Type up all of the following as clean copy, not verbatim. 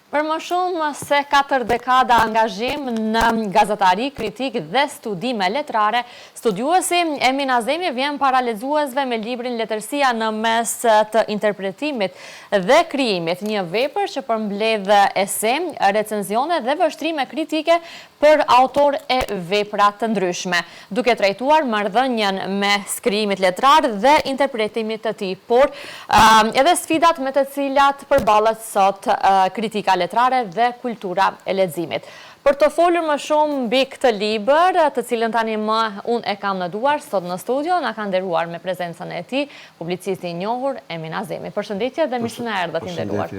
Për më shumë se 4 dekada angazhim në gazetari, kritik dhe studime letrare, studiuesi Emin Azemi vjen para lexuesve me librin Letërsia në mes të interpretimit dhe krijimit, një vepër që përmbledh ese, recenzione dhe vështrime kritike për autor e vepra të ndryshme, duke trajtuar marrëdhënien me skrijimit letrar dhe interpretimit të tij, por edhe sfidat me të cilat përballet sot kritika letrare dhe kultura e leximit. Për të folur më shumë mbi këtë libër, të cilën tani unë e kam në duar sot në studio, na ka nderuar me prezencën e tij publicisti i njohur Emin Azemi. Përshëndetje dhe mirë se na erdhët i nderuar.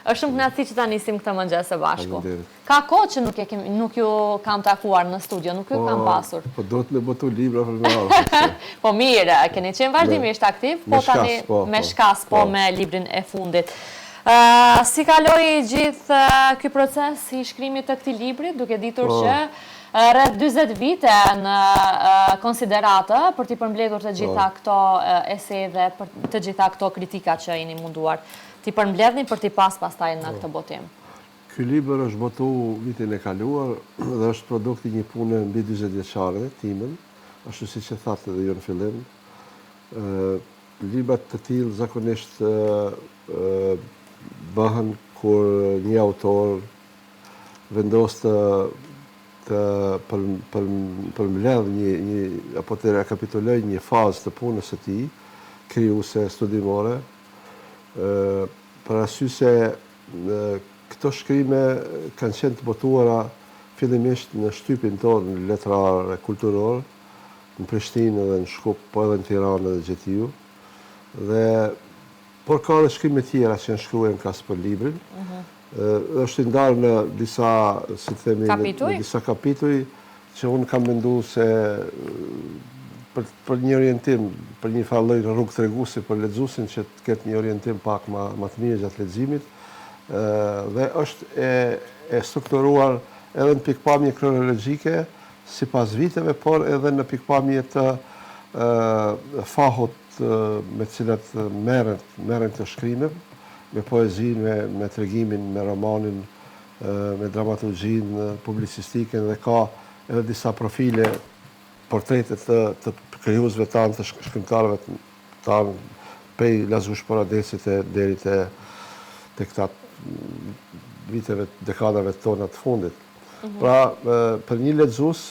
Është shumë kënaqësi që ta nisim këtë mëngjes së bashku. Ka kohë që nuk ju kam takuar në studio, nuk ju kam pasur. Po do të më botu libra për më. Po mirë, keni qenë vazhdimisht aktiv, po tani me shkas, po me librin e fundit. Si kaloi gjithë ky proces i shkrimit të këtij libri, duke ditur që rreth 40 vite në konsideratë për t'i përmbledhur të gjitha këto ese dhe të gjitha këto kritika që jeni munduar t'i përmbledhni për t'i pastaj në këtë botim. Ky libër është botu vitin e kaluar dhe është produkti një pune mbi 40 vjeçare timën, ashtu siç e thatë edhe ju në fillim. Librat të tillë zakonisht bëhen kur një autor vendos të përmbledh apo të rekapituloj një fazë të punës së tij, krijuese, studimore, për arsye se këto shkrime kanë qenë të botuara fillimisht në shtypin tonë letrar e kulturor, në Prishtinë dhe në Shkup, po edhe në Tiranë dhe Gjetiu. Por ka dhe shkrime tjera që janë shkruar në kas për librin. Është ndarë në disa, si të themi, në disa kapituj që unë kam menduar se për një orientim, për një farë lloj rrugë treguesi për lexuesin që të ketë një orientim pak më të mirë gjatë leximit, dhe është e strukturuar edhe në pikpamje kronologjike sipas viteve, por edhe në pikpamje të fahut me cilat merren të shkrimet, me poezinë, me tregimin, me romanin, me dramaturgjinë, publicistikën, dhe ka edhe disa profile, portrete të krijuesve tanë, të shkrimtarëve tanë, prej Lazush Paradesit deri te këta viteve, dekadave tona të fundit. Pra, për një lexues,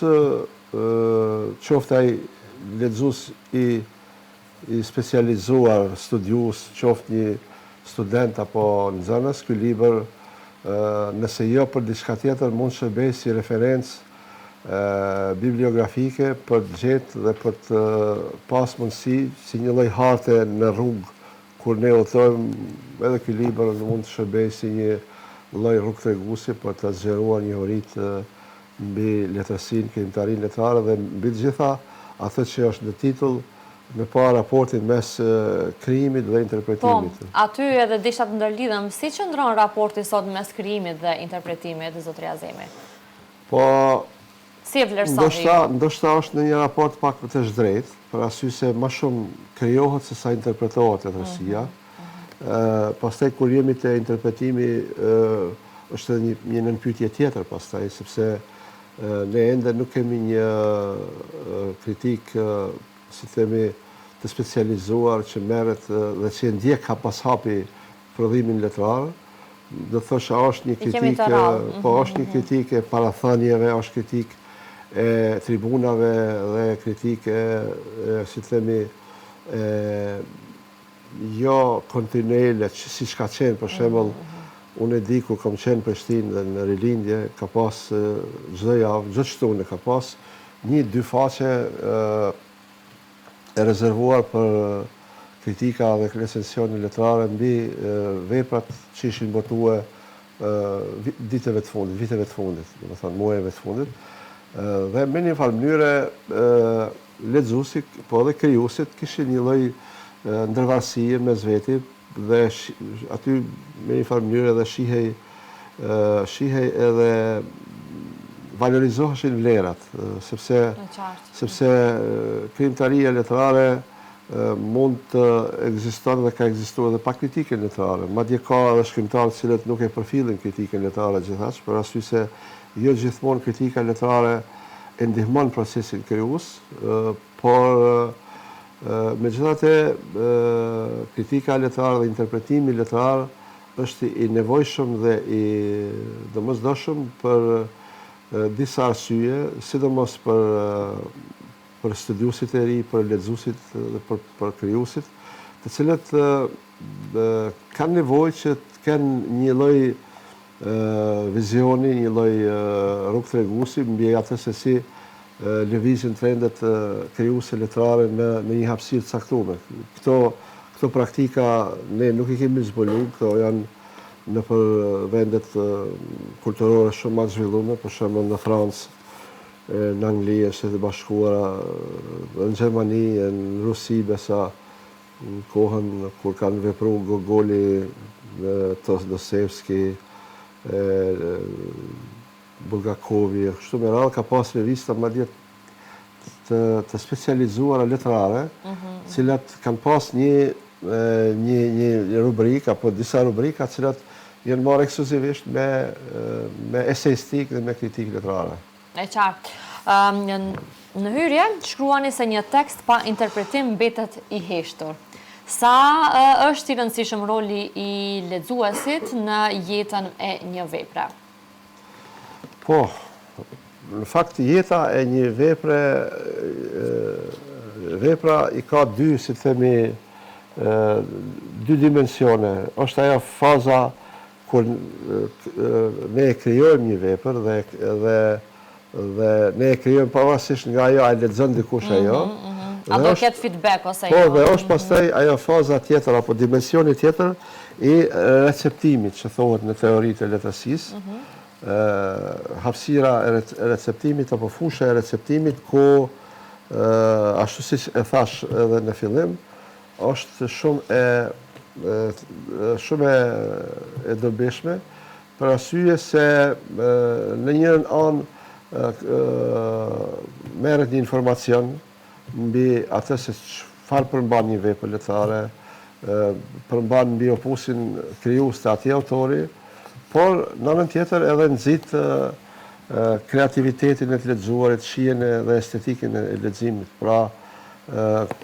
qoftë ai lexues i specializuar, studiues, qoftë një student apo nxënës, ky libër, nëse jo për diçka tjetër, mund shërbej si referencë bibliografike për të gjetë dhe për të pas mundësi, si një lloj harte në rrugë, kur ne udhtojmë, edhe ky libër mund të shërbej si një lloj rrugëtreguesi për të zgjeruar një uritë mbi letërsinë, krijimtarinë letrare dhe mbi të gjitha atë që është në titull, me pa raportin mes krijimit dhe interpretimit. Po, aty edhe disha të ndërlidhem, si qëndron raporti sot mes krijimit dhe interpretimit, zotëri Azemi? Po, si e vlerësoni? Ndoshta është në një raport pak të drejtë, për arsye se më shumë krijohet se sa interpretohet letërsia. Pastaj kur jemi te interpretimi, është një nënpyetje tjetër pastaj, sepse ne ende nuk kemi një kritik, si themi, të specializuar që merret dhe që ndjek ka pas hapi prodhimin letrar. Do të thosh, është një kritikë, po është një kritikë e parathënieve, është kritikë e tribunave dhe kritikë si themi, jo kontinuele, siç ka qenë, për shembull, unë e di kur kam qenë në Prishtinë dhe në rilindje, ka pas çdo javë, çdo shtunë ka pas 1-2 faqe e rezervuar për kritika dhe recensione letrare mbi veprat që ishin botuar viteve të fundit, domethënë muajve të fundit. Dhe me një farë mënyre lexuesi, po edhe krijuesit kishin një lloj ndërvarësie mes veti dhe aty me një farë mënyre edhe shihej edhe valorizoheshin vlerat, sepse krijimtaria letrare mund të ekziston dhe ka ekzistuar edhe pa kritikën letrare. Madje ka edhe shkrimtarë cilët nuk e përfillin kritikën letrare gjithashtu, për arsye se jo gjithmonë kritika letrare e ndihmon procesin krijues, por megjithatë kritika letrare dhe interpretimi letrar është i nevojshëm dhe i domosdoshëm për disa arsye, sidomos për studiuesit e ri, për lexuesit dhe për krijuesit, të cilët kanë nevojë që të kenë një lloj vizioni, një lloj rrugë treguesi mbi atë se si lëvizin trendet krijuese letrare në një hapësirë të caktuar. Këto praktika ne nuk i kemi zbuluar, këto janë në për vendet kulturore shumë më të zhvilluara, për shembull në Francë, në Angli, në Shtetet e Bashkuara, në Gjermani, në Rusi, besa në kohën kur kanë vepruar Gogoli, Dostoevski, Bulgakovi, kështu me radhë, ka pas revista madje të specializuara letrare, cilat kanë pas një rubrikë apo disa rubrika cilat janë marrë ekskluzivisht me eseistik dhe me kritikë letrare. E qartë. Në hyrje, shkruani se një tekst pa interpretim mbetet i heshtur. Sa është i rëndësishëm roli i lexuesit në jetën e një vepre? Po, në fakt jeta e një vepra i ka dy, si themi, dy dimensione. Është ajo faza kur ne e krijojmë një vepër dhe ne e krijojmë pavarësisht nga ajo, a e lexon dikush ajo. A do ketë feedback ose jo? Po, dhe është pastaj ajo faza tjetër apo dimensioni tjetër i receptimit, që thuhet në teoritë e letërsisë. Hapësira e receptimit apo fusha e receptimit, ku ashtu siç e thash edhe në fillim, është shumë e dobishme, për arsye se në njërin anë merret një informacion mbi atë se çfarë përmban një vepër letrare, përmban mbi opusin krijues të atij autori, por në anën tjetër edhe nxit kreativitetin e të lexuarit, shijen dhe estetikën e leximit. Pra,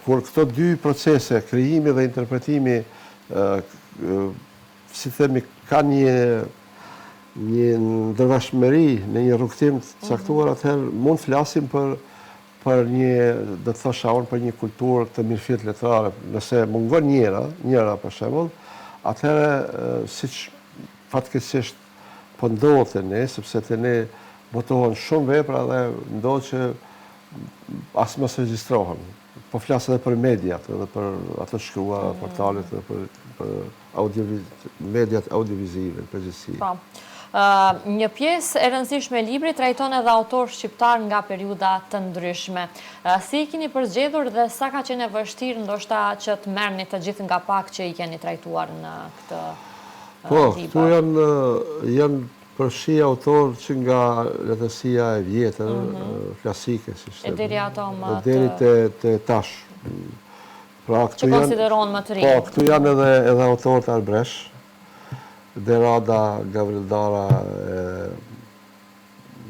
kur këto dy procese, krijimi dhe interpretimi, si themi, kanë një ndërveshmëri në një rrugtim të caktuar, atëherë mund flasim për një, do të thosha unë, për një kulturë të mirëfillt letrare. Nëse mungon njëra për shembull, atëherë siç fatkeqësisht po ndodhet te ne, sepse te ne botohen shumë vepra dhe ndodh që as mos regjistrohen. Po flas edhe për mediat, edhe për ato shkruara, portalet, edhe për mediat audiovizive, në përgjithësi. Një pjesë e rëndësishme e librit trajton edhe autor shqiptar nga periudha të ndryshme. Si i keni përzgjedhur dhe sa ka qenë e vështirë ndoshta që të merrni të gjithë nga pak që i keni trajtuar në këtë libër? Po, këtu janë përfshi autor që nga letërsia e vjetër, klasike, si shtem. E deri ato më të... Deri te tash. Pra, që konsiderohen më të rinj. Po, këtu janë edhe autorët Arbresh, Derada, Gavrildara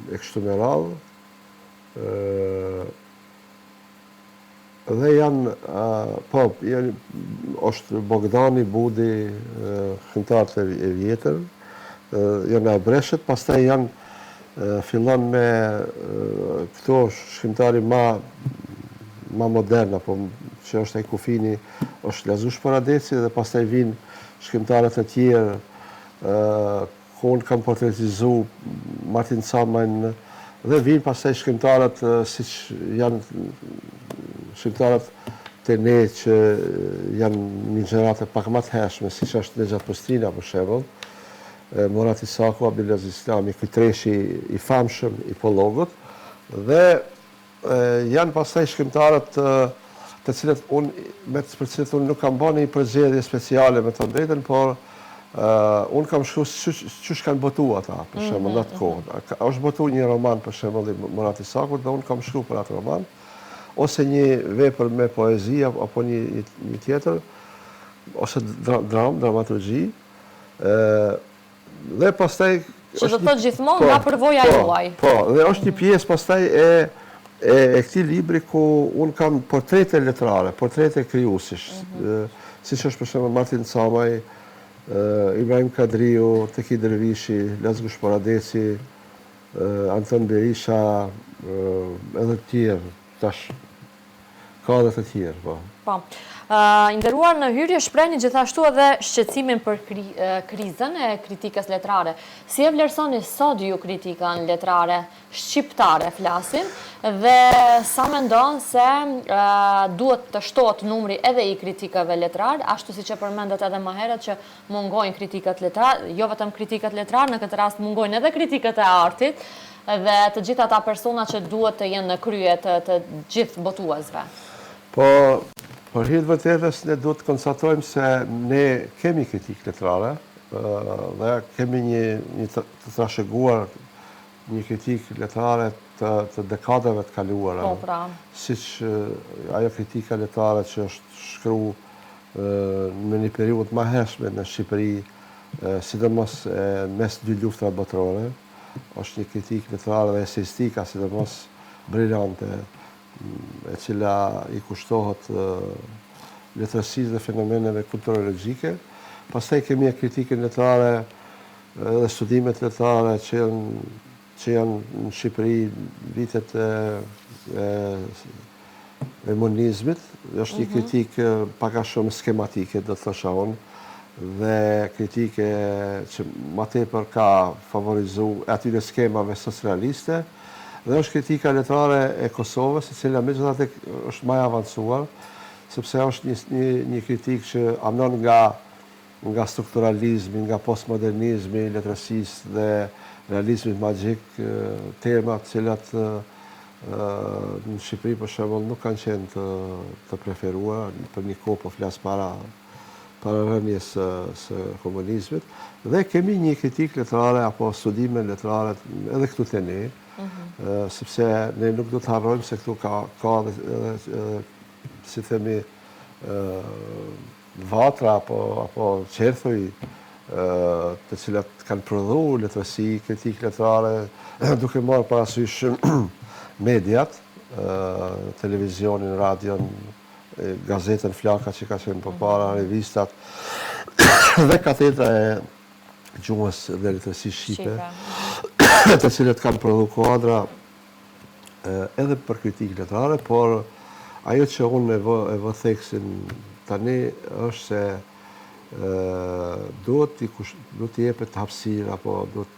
e kështu me radhë. Dhe janë, po, është Bogdani, Budi, këngëtarët e vjetër, janë Arbreshët, pastaj janë fillon me këto shkrimtari ma modern, apo që është ai Kufini, është Lazush Paradeci, dhe pastaj vinë shkrimtarët e tjerë, ku unë kam portretizu Martin Camajn, dhe vinë pastaj shkrimtarët siç janë shkrimtarët të ne që janë një gjenerate pak më të hershme, siç është Nexhat Pustrina për shembull, Murat Isaku, Abdulaziz Islami, ky treshi i famshëm i Pollogut, dhe janë pastaj shkrimtarët për cilët unë nuk kam bërë një përzgjedhje speciale me të drejtën, por unë kam shkruar çish kanë botuar ata, për shembull, në atë kohë. Është botuar një roman për shembull i Murat Isakut dhe unë kam shkruar për atë roman. ose një vepër me poezi, apo një tjetër, ose dramaturgji, dhe pastaj... Që do të thotë gjithmonë nga përvoja juaj. Po, dhe është një pjesë pastaj e këtij libri ku unë kam portrete letrare, portrete krijuesish, siç është për shembull Martin Camaj, Ibrahim Kadriu, Teki Dervishi, Lazgush Poradeci, Anton Berisha, edhe të tjerë, tash ka edhe të tjerë, po. Po. Nderuar në hyrje shprehni gjithashtu edhe shqetësimin për krizën e kritikës letrare. Si e vlerësoni sot ju kritikën letrare shqiptare flasim dhe sa mendon se duhet të shtohet numri edhe i kritikave letrare, ashtu siç e përmendet edhe më herët që mungojnë kritikat letrare, jo vetëm kritikat letrare, në këtë rast mungojnë edhe kritikat e artit dhe të gjitha ata persona që duhet të jenë në krye të gjithë botuesve. Po, për hir të vërtetës, ne duhet të konstatojmë se ne kemi kritikë letrare dhe kemi një të trashëguar një kritikë letrare të dekadave të kaluara. Po, pra. Siç ajo kritika letrare që është shkruar në një periudhë më hershme në Shqipëri, sidomos mes dy luftave botërore, është një kritikë letrare dhe eseistika, sidomos brillante, e cila i kushtohet letërsisë dhe fenomeneve kulturologjike. Pastaj kemi kritikën letrare dhe studimet letrare që janë në Shqipëri vitet e monizmit. Është një kritikë pak a shumë skematike, do të thosha unë, dhe kritike që më tepër ka favorizuar atyre skemave socialiste. Dhe është kritika letrare e Kosovës, e cila megjithatë është më e avancuar, sepse është një kritikë që anon nga strukturalizmi, nga postmodernizmi, letërsisë dhe realizmit magjik, tema të cilat në Shqipëri për shembull nuk kanë qenë të preferuar, për një kohë po flas para rënies së komunizmit, dhe kemi një kritikë letrare apo studime letrare edhe këtu te ne, sepse ne nuk do të harrojmë se këtu ka si themi vatra apo qerthuj të cilat kanë prodhuar letërsi, kritikë letrare, duke marrë parasysh mediat, televizionin, radion, gazetën Flaka që ka qenë përpara, revistat dhe katedra e gjuhës dhe letërsisë shqipe, të cilët kanë prodhu kuadra edhe për kritikë letrare, por ajo që unë e vë theksin tani është se duhet t'i jepet hapësirë apo duhet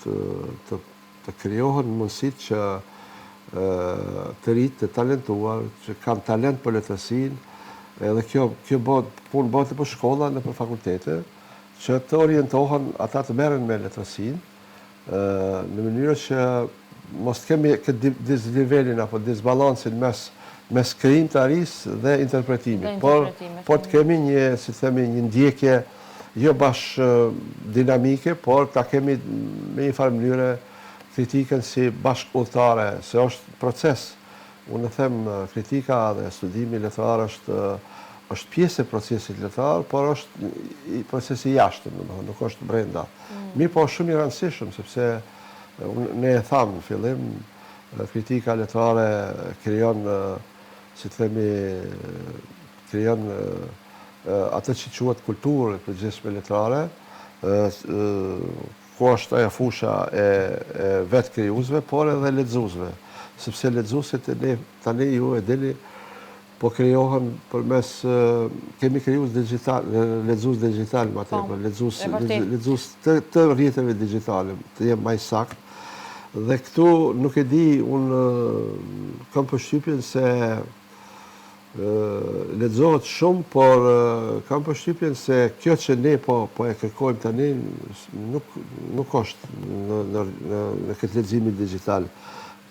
të krijohen mundësitë që të rinjtë, të talentuar, që kanë talent për letërsinë, edhe kjo punë bëhet për shkolla në për fakultete, që të orientohen ata të merren me letërsinë, në mënyrë që mos kemi këtë disnivelin apo disbalancin mes krijimtarisë dhe interpretimit, por të kemi një ndjekje jo bash dinamike, por ta kemi me një farë mënyre kritikën si bashkëudhëtare, se është proces. Unë them kritika dhe studimi letrar është pjesë e procesit letrar, por është procesi jashtëm, nuk është brenda. Mirë po shumë i rëndësishëm, sepse ne e thamë në fillim, kritika letrare krijon, si të themi, krijon atë që quhet kulturë e përgjithshme letrare, ku është ajo fusha e vetë krijuesve, por edhe lexuesve, sepse lexuesit tani ju e dini po krijohen përmes kemi krijues digital, lexues digital më tepër, lexues të rrjeteve digjitale, të jem më sakt. Dhe këtu nuk e di, unë kam përshtypjen se lexohet shumë, por kam përshtypjen se kjo që ne po e kërkojmë tani nuk është në këtë leximin digital.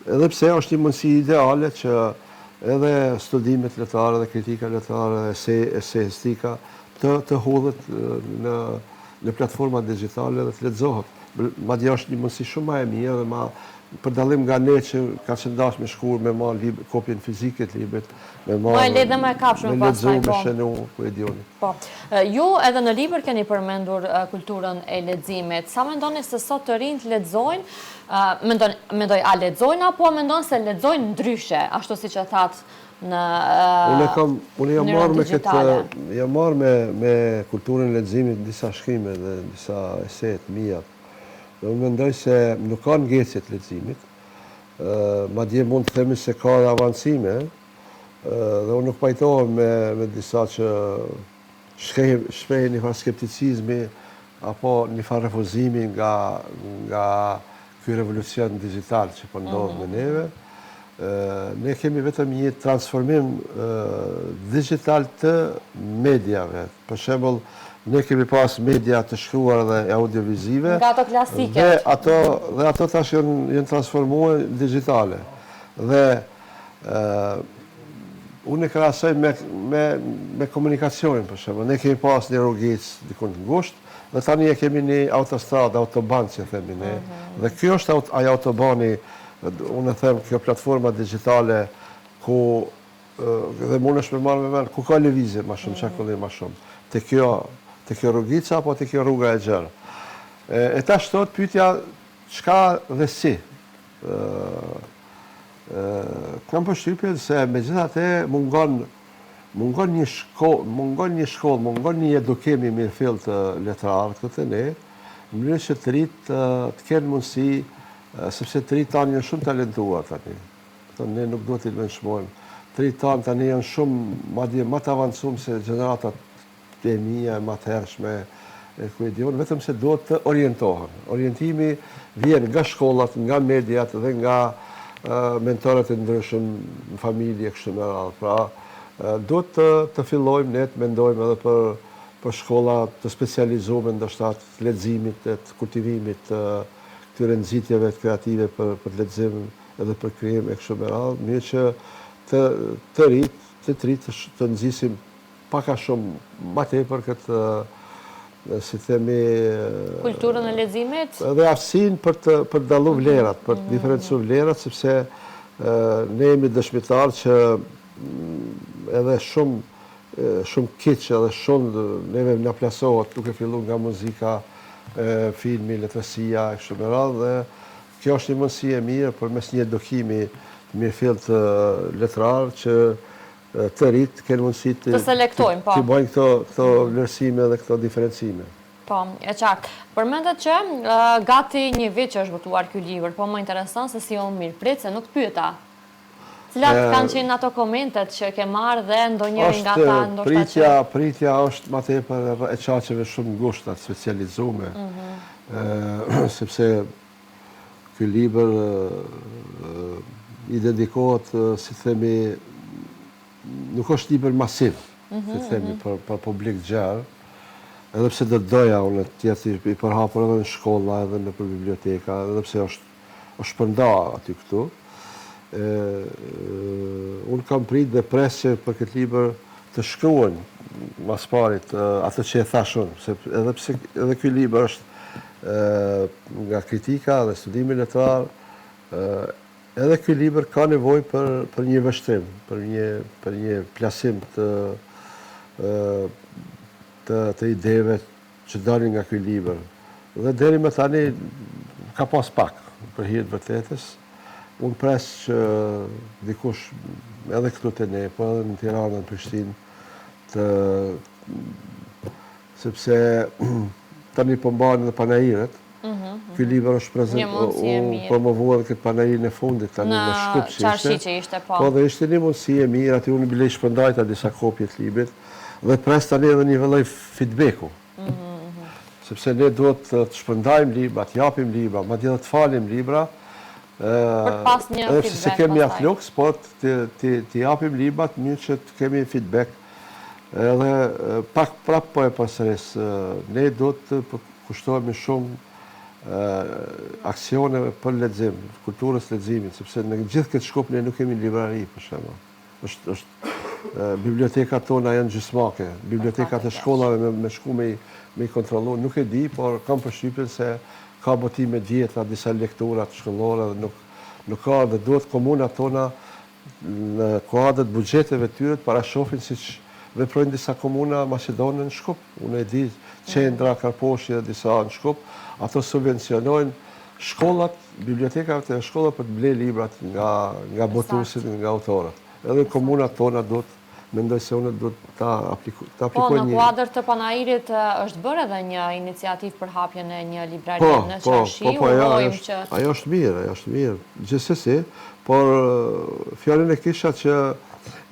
Edhe pse është një mundësi ideale që edhe studimet letrare dhe kritika letrare, eseistika, të hudhet në platforma digjitale dhe të lexohet. madje është një mundësi shumë më e mirë dhe për dallim nga ne që ka qenë dashur me shkruar, me marrë kopjen fizike të librit, me Ma e le dhe me kapshme me pastaj, lexu, me shenu, ku e dioni. Po. Ju edhe në libër keni përmendur kulturën e leximit. Sa mendoni se sot të rinjt lexojnë? Mendoj a lexojnë apo mendon se lexojnë ndryshe, ashtu siç e thatë në Unë jam marrë me digitale? jam marrë me kulturën e leximit disa shkrime dhe disa ese të mia. Dhe unë mendoj se nuk ka ngecje të leximit, madje mund të themi se ka avancime, dhe unë nuk pajtohem me disa që shprehin një farë skepticizmi apo një farë refuzimi nga ky revolucion digital që po ndodh me neve. Ne kemi vetëm një transformim digital të mediave. Për shembull, ne kemi pas media të shkruar dhe audiovizive. Nga ato klasike. Dhe ato tash janë transformuar digitale. Dhe unë e krahasoj me komunikacionin, për shembull. Ne kemi pas një rrugicë diku të ngushtë, dhe tani e kemi një autostradë, autoban që themi ne. Dhe kjo është ai autobani, unë e them, kjo platforma digitale ku dhe mundesh me marrë me ku ka lëvizje më shumë, çakullim më shumë. Te kjo rrugica apo te kjo rruga e gjerë. E tash thot pyetja çka dhe si. Kam përshtypjen se megjithatë mungon një shkollë, mungon një edukim i mirëfill të letrarëve këtu ne, në mënyrë që të rinjt të kenë mundësi, sepse të rinjt tanë janë shumë talentuar tani. Ne nuk duhet t'i mençmojmë. Të rinjt tanë tani janë shumë, madje më të avancuar se gjeneratat e mia, më të hershme, ku e diun, vetëm se duhet të orientohen. Orientimi vjen nga shkollat, nga mediat dhe nga mentorët e ndryshëm në familje kështu me radhë. Pra, duhet të fillojmë ne të mendojmë edhe për shkolla të specializuara ndoshta të leximit, të kultivimit të këtyre nxitjeve kreative për lexim edhe për krijim e kështu me radhë, mirë që të rinjt të nxisim pak a shumë më tepër këtë, si themi, kulturën e leximit dhe aftësinë për të dalluar vlerat, për të diferencuar vlerat, sepse ne jemi dëshmitar që edhe shumë keq edhe shumë neve na plasohet duke filluar nga muzika, filmi, letërsia e kështu me radhë, dhe kjo është një mundësi e mirë përmes një edukimi të mirëfill të letrarëve që të rinjt kenë mundësi të selektojnë, po. Të bëjnë këto vlerësime dhe këto diferencime. Po, e qartë. Përmendet që gati një vit që është votuar ky libër, po më intereson se si o mirë prit, se nuk të pyeta. Cilat kanë qenë ato komentet që ke marrë dhe ndonjëri nga ta ndoshta që... Pritja është më tepër e çaqeve shumë ngushta, specializuar, sepse ky libër i dedikohet, si themi, nuk është libër masiv, si themi, për publik gjerë, edhe pse do doja unë tjetë i përhapur edhe në shkolla, edhe në për biblioteka, edhe pse është shpërnda aty këtu. Unë kam prit dhe pres që për këtë libër të shkruen mas parit atë që e thashun, edhe pse edhe ky libër është nga kritika dhe studimi letrar, edhe ky libër ka nevojë për një vështrim, për një plasim të ideve që dalin nga ky libër. Dhe deri më tani ka pas pak për hir të vërtetës. Unë pres që dikush edhe këtu te ne, po edhe në Tiranë, në Prishtinë, sepse tani po mbahen edhe panairet. Ky libër është promovuar këtë panairin e fundit tani në Shkup që ishte. Po dhe ishte një mundësi e mirë, aty unë bile shpërndajta disa kopje të librit dhe pres tani edhe një lloj feedbacku. Sepse ne duhet të shpërndajmë libra, të japim libra, madje edhe të falim libra. Për pas një feedback. Edhe se kemi atë luks, po të japim librat mirë që të kemi feedback. Edhe pak prap po e përsëris, ne duhet të kushtohemi shumë aksione për lexim, kulturës leximit, sepse në gjithë këtë Shkup ne nuk kemi librari, për shembull. Bibliotekat tona janë gjysmake, bibliotekat e shkollave me shku me i kontrollu, nuk e di, por kam përshtypjen se ka botime djetra, disa lekturat shkollore, dhe nuk ka dhe duhet komunat tona në kuadrët bugjeteve tyre të parashofin si që veprojnë disa komuna Macedonën në Shkup. Unë e di qendra, Karposhi dhe disa në Shkup, ato subvencionojnë shkollat, bibliotekave të shkollat për të ble librat nga botuesit, nga autorët. Edhe komunat tona duhet, mendoj se unë duhet ta aplikojnë Po, në kuadrë të Panairit është bërë edhe një iniciativë për hapjen e një librarie në Qarshi. Ajo është mirë. Gjithsesi, por fjallin e kisha që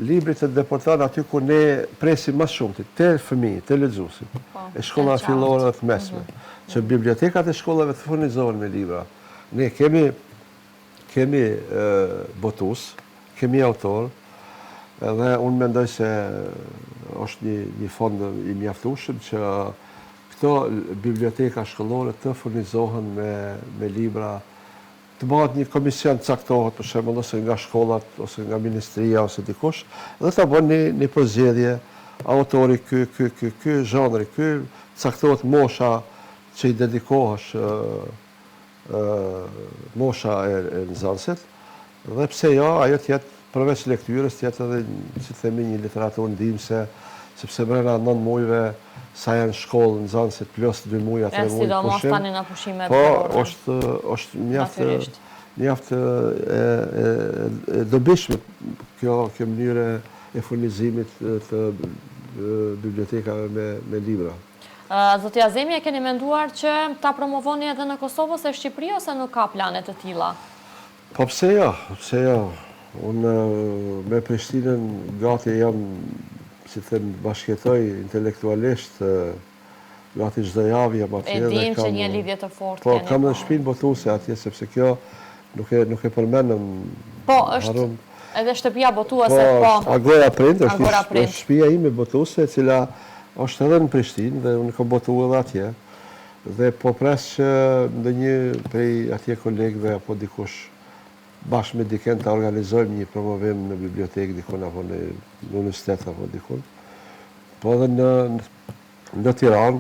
librit të deportan aty ku ne presim më shumë, të fëmijë, të lexuesit, e shkolla fillore dhe të mesme, që bibliotekat e shkollave të furnizohen me libra. Ne kemi botus, kemi autor, edhe unë mendoj se është një fond i mjaftueshëm që këto biblioteka shkollore të furnizohen me libra, të bëhet një komision caktohet, për shembull, ose nga shkollat, ose nga ministria, ose dikush, dhe të bën një përzgjedhje, autori ky zhanri, ky caktohet mosha që i dedikohesh, mosha e nxënësit, dhe pse jo, ajo tjetë përveç lektyres, tjetë edhe, si të themi, një literaturë ndihmëse, sepse brenda 9 muajve sa janë shkollë nxënësit plus 2 muaj, 3 muaj sidomos tani në pushimet. Po, është mjaft e dobishme kjo mënyrë e furnizimit të bibliotekave me libra. Zoti Azemi, e keni menduar që ta promovoni edhe në Kosovë ose Shqipëri, ose nuk ka plane të tilla? Po pse jo? Unë me Prishtinën gati jam, si them, bashkëjetoj intelektualisht, gati çdo javë jam atje. E dim që një lidhje të fortë keni. Po, kam dhe shtëpinë botuese atje, sepse kjo nuk e përmendëm. Po, është edhe shtëpia botuese, po. Agora Prind, është shtëpia ime botuese, e cila është edhe në Prishtinë dhe unë kam botuar edhe atje. Dhe po pres që ndonjë prej atje kolegëve apo dikush bashkë me dikën të organizojmë një promovim në bibliotekë dikun apo në universitet apo dikun. Po edhe në Tiranë,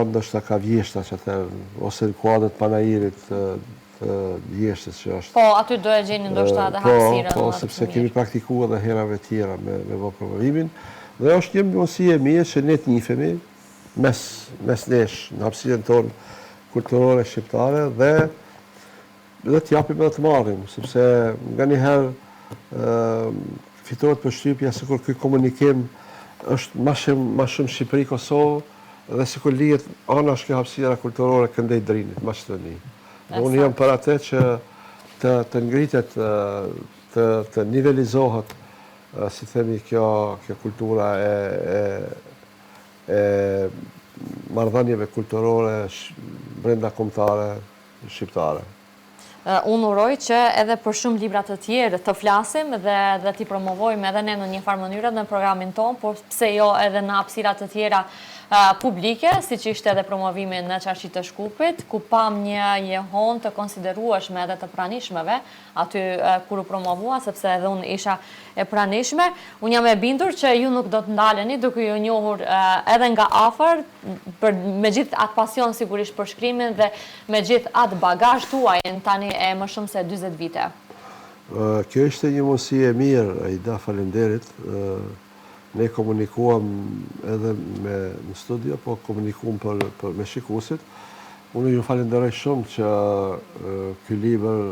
ndoshta ka Vjeshta që ose në kuadrët Panairit të Vjeshtës që është. Po, aty do e gjeni ndoshta edhe hapësirën. Po, sepse kemi praktikuar edhe herave tjera me bë promovimin. Dhe është një mundësi e mirë që ne të njihemi mes nesh në hapësirën tonë kulturore shqiptare dhe të japim edhe të marrim, sepse nga njëherë fitohet përshtypja sikur ky komunikim është ma shumë Shqipëri-Kosovë dhe sikur lihet anash kjo hapësira kulturore këndej Drinit, Maqedoni. Dhe unë jam për atë që të ngritet, të nivelizohet, si themi, kjo kultura e marrëdhënieve kulturore brenda kombëtare shqiptare. Unë uroj që edhe për shumë libra të tjerë të flasim dhe t'i promovojmë edhe ne në një farë mënyrë në programin tonë, por pse jo edhe në hapësira të tjera publike, si që ishte edhe promovimi në Qarshi të Shkupit, ku pam një jehon të konsiderueshme edhe të pranishmeve, aty kur u promovua, sepse edhe unë isha e pranishme. Unë jam e bindur që ju nuk do të ndaleni duke ju njohur edhe nga afër, me gjithë atë pasion sigurisht për shkrimin dhe me gjithë atë bagazh tuaj tani e më shumë se 40 vite. Kjo ishte një mundësi e mirë, Aida, faleminderit. Ne komunikuam edhe në studio, po komunikuam me shikuesit. Unë ju falenderoj shumë që ky libër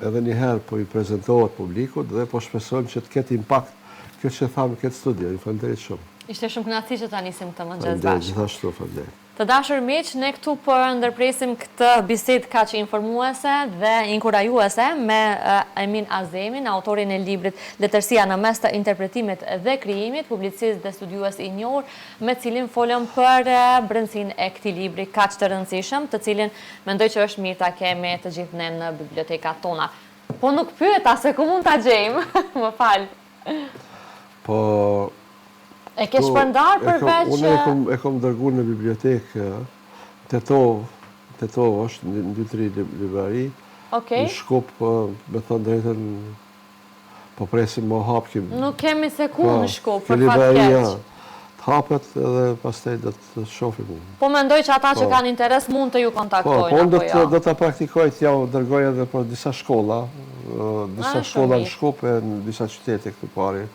edhe njëherë po i prezentohet publikut dhe po shpresojmë që të ketë impakt kjo që thamë këtë studio. Ju falenderoj shumë. Ishte shumë kënaqësi që ta nisim këtë mëngjes bashkë. Gjithashtu, falenderoj. Të dashur miq, ne këtu po ndërpresim këtë bisedë kaq informuese dhe inkurajuese me Emin Azemin, autorin e librit Letërsia në mes të interpretimit dhe krijimit, publicist dhe studiues i njohur, me cilin folëm për brendësinë e këtij libri kaq të rëndësishëm, të cilin mendoj që është mirë ta kemi të gjithë ne në bibliotekat tona. Po nuk pyeta se ku mund ta gjejmë, më fal. Po e ke shpërndar përveç... Unë e kom dërguar në bibliotekë, Tetov është, në 2-3 librari. Në Shkup, me thënë drejtën, po presim më hapkim. Nuk kemi se ku në Shkup, për fat keq. Të hapet dhe pastaj do të shohim. Po mendoj që ata që kanë interes mund të ju kontaktojnë, apo jo? Do të praktikoj të jau dërgoj edhe për disa shkolla, në Shkup e në disa qytete këtu pari,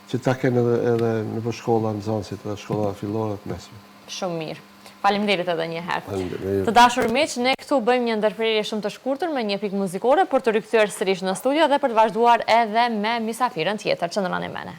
që ta kenë edhe në për shkolla në Zanësit dhe shkolla fillore të mesme. Shumë mirë. Faleminderit edhe një herë. Të dashur miq, ne këtu bëjmë një ndërprerje shumë të shkurtër me një pikë muzikore për të rikthyer sërish në studio dhe për të vazhduar edhe me mysafirën tjetër. Qëndroni me ne.